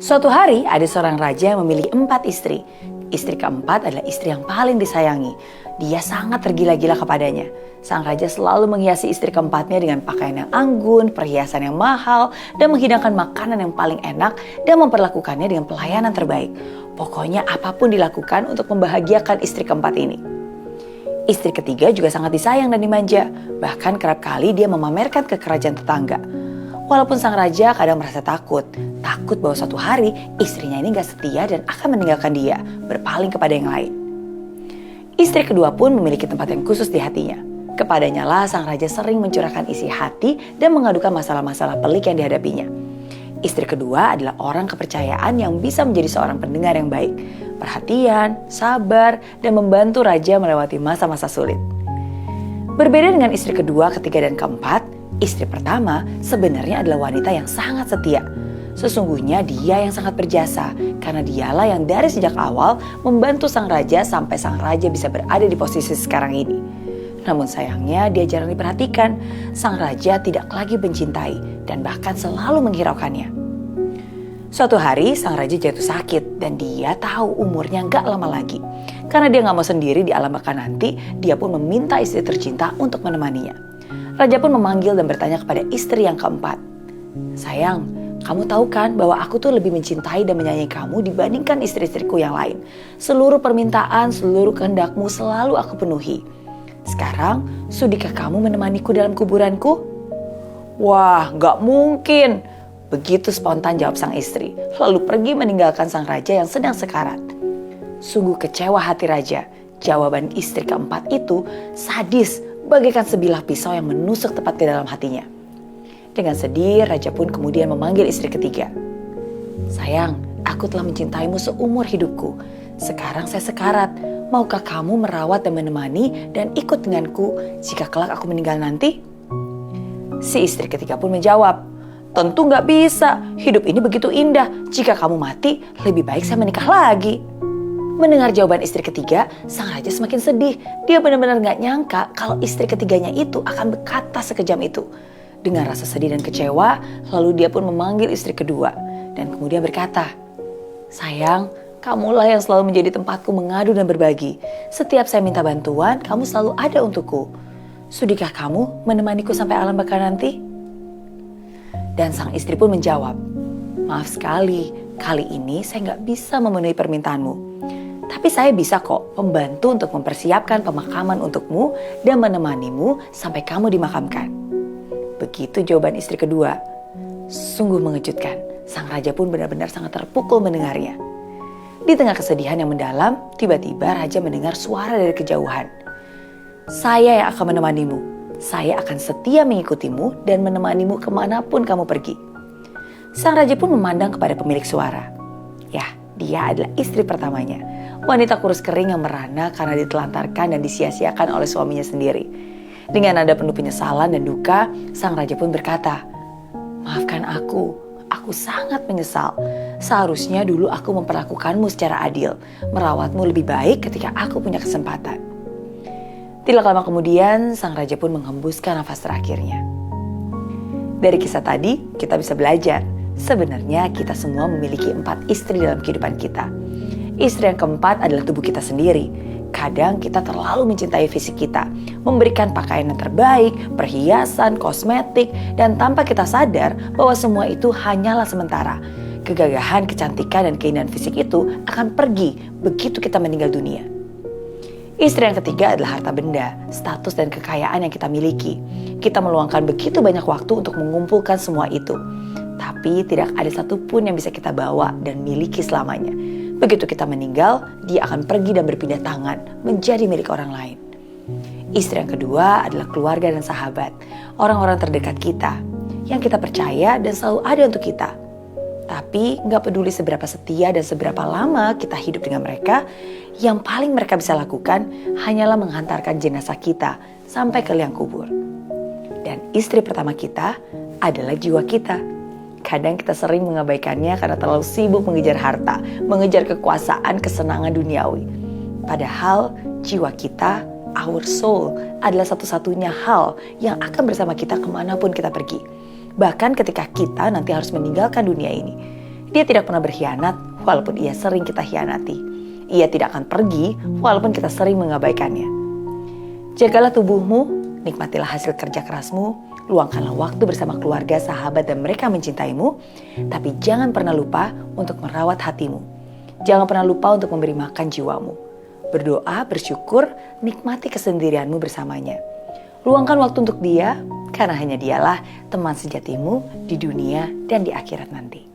Suatu hari ada seorang raja yang memiliki 4 istri. Istri keempat adalah istri yang paling disayangi. Dia sangat tergila-gila kepadanya. Sang raja selalu menghiasi istri keempatnya dengan pakaian yang anggun, perhiasan yang mahal, dan menghidangkan makanan yang paling enak dan memperlakukannya dengan pelayanan terbaik. Pokoknya apapun dilakukan untuk membahagiakan istri keempat ini. Istri ketiga juga sangat disayang dan dimanja. Bahkan kerap kali dia memamerkan ke kerajaan tetangga. Walaupun sang raja kadang merasa takut bahwa suatu hari istrinya ini gak setia dan akan meninggalkan dia, berpaling kepada yang lain. Istri kedua pun memiliki tempat yang khusus di hatinya. Kepadanya lah sang raja sering mencurahkan isi hati dan mengadukan masalah-masalah pelik yang dihadapinya. Istri kedua adalah orang kepercayaan yang bisa menjadi seorang pendengar yang baik, perhatian, sabar, dan membantu raja melewati masa-masa sulit. Berbeda dengan istri kedua, ketiga, dan keempat, istri pertama sebenarnya adalah wanita yang sangat setia. Sesungguhnya dia yang sangat berjasa karena dialah yang dari sejak awal membantu sang raja sampai sang raja bisa berada di posisi sekarang ini. Namun sayangnya dia jarang diperhatikan. Sang raja tidak lagi mencintai dan bahkan selalu menghiraukannya. Suatu hari sang raja jatuh sakit dan dia tahu umurnya gak lama lagi. Karena dia gak mau sendiri di alam baka nanti, dia pun meminta istri tercinta untuk menemaninya. Raja pun memanggil dan bertanya kepada istri yang keempat. Sayang, kamu tahu kan bahwa aku tuh lebih mencintai dan menyayangi kamu dibandingkan istri-istriku yang lain. Seluruh permintaan, seluruh kehendakmu selalu aku penuhi. Sekarang, sudikah kamu menemaniku dalam kuburanku? Wah, gak mungkin. Begitu spontan jawab sang istri, lalu pergi meninggalkan sang raja yang sedang sekarat. Sungguh kecewa hati raja. Jawaban istri keempat itu sadis, bagaikan sebilah pisau yang menusuk tepat ke dalam hatinya. Dengan sedih, raja pun kemudian memanggil istri ketiga. Sayang, aku telah mencintaimu seumur hidupku. Sekarang saya sekarat. Maukah kamu merawat dan menemani dan ikut denganku jika kelak aku meninggal nanti? Si istri ketiga pun menjawab, tentu gak bisa. Hidup ini begitu indah. Jika kamu mati, lebih baik saya menikah lagi. Mendengar jawaban istri ketiga, sang raja semakin sedih. Dia benar-benar gak nyangka kalau istri ketiganya itu akan berkata sekejam itu. Dengan rasa sedih dan kecewa, lalu dia pun memanggil istri kedua dan kemudian berkata, sayang, kamulah yang selalu menjadi tempatku mengadu dan berbagi. Setiap saya minta bantuan, kamu selalu ada untukku. Sudikah kamu menemaniku sampai alam baka nanti? Dan sang istri pun menjawab, maaf sekali, kali ini saya gak bisa memenuhi permintaanmu. Tapi saya bisa kok membantu untuk mempersiapkan pemakaman untukmu dan menemanimu sampai kamu dimakamkan. Begitu jawaban istri kedua. Sungguh mengejutkan. Sang raja pun benar-benar sangat terpukul mendengarnya. Di tengah kesedihan yang mendalam, tiba-tiba raja mendengar suara dari kejauhan. Saya yang akan menemanimu. Saya akan setia mengikutimu dan menemanimu kemanapun kamu pergi. Sang raja pun memandang kepada pemilik suara. Ya, dia adalah istri pertamanya. Wanita kurus kering yang merana karena ditelantarkan dan disia-siakan oleh suaminya sendiri. Dengan nada penuh penyesalan dan duka, sang raja pun berkata, maafkan aku sangat menyesal. Seharusnya dulu aku memperlakukanmu secara adil, merawatmu lebih baik ketika aku punya kesempatan. Tidak lama kemudian, sang raja pun menghembuskan nafas terakhirnya. Dari kisah tadi, kita bisa belajar. Sebenarnya kita semua memiliki 4 istri dalam kehidupan kita. Istri yang keempat adalah tubuh kita sendiri. Kadang kita terlalu mencintai fisik kita, memberikan pakaian yang terbaik, perhiasan, kosmetik, dan tanpa kita sadar bahwa semua itu hanyalah sementara. Kegagahan, kecantikan, dan keindahan fisik itu akan pergi begitu kita meninggal dunia. Istri yang ketiga adalah harta benda, status, dan kekayaan yang kita miliki. Kita meluangkan begitu banyak waktu untuk mengumpulkan semua itu. Tapi tidak ada satupun yang bisa kita bawa dan miliki selamanya. Begitu kita meninggal, dia akan pergi dan berpindah tangan menjadi milik orang lain. Istri yang kedua adalah keluarga dan sahabat, orang-orang terdekat kita, yang kita percaya dan selalu ada untuk kita. Tapi gak peduli seberapa setia dan seberapa lama kita hidup dengan mereka, yang paling mereka bisa lakukan hanyalah menghantarkan jenazah kita sampai ke liang kubur. Dan istri pertama kita adalah jiwa kita. Kadang kita sering mengabaikannya karena terlalu sibuk mengejar harta, mengejar kekuasaan, kesenangan duniawi. Padahal jiwa kita, our soul, adalah satu-satunya hal yang akan bersama kita kemanapun kita pergi. Bahkan ketika kita nanti harus meninggalkan dunia ini. Dia tidak pernah berkhianat walaupun ia sering kita hianati. Ia tidak akan pergi walaupun kita sering mengabaikannya. Jagalah tubuhmu, nikmatilah hasil kerja kerasmu, luangkanlah waktu bersama keluarga, sahabat, dan mereka mencintaimu. Tapi jangan pernah lupa untuk merawat hatimu. Jangan pernah lupa untuk memberi makan jiwamu. Berdoa, bersyukur, nikmati kesendirianmu bersamanya. Luangkan waktu untuk dia, karena hanya dialah teman sejatimu di dunia dan di akhirat nanti.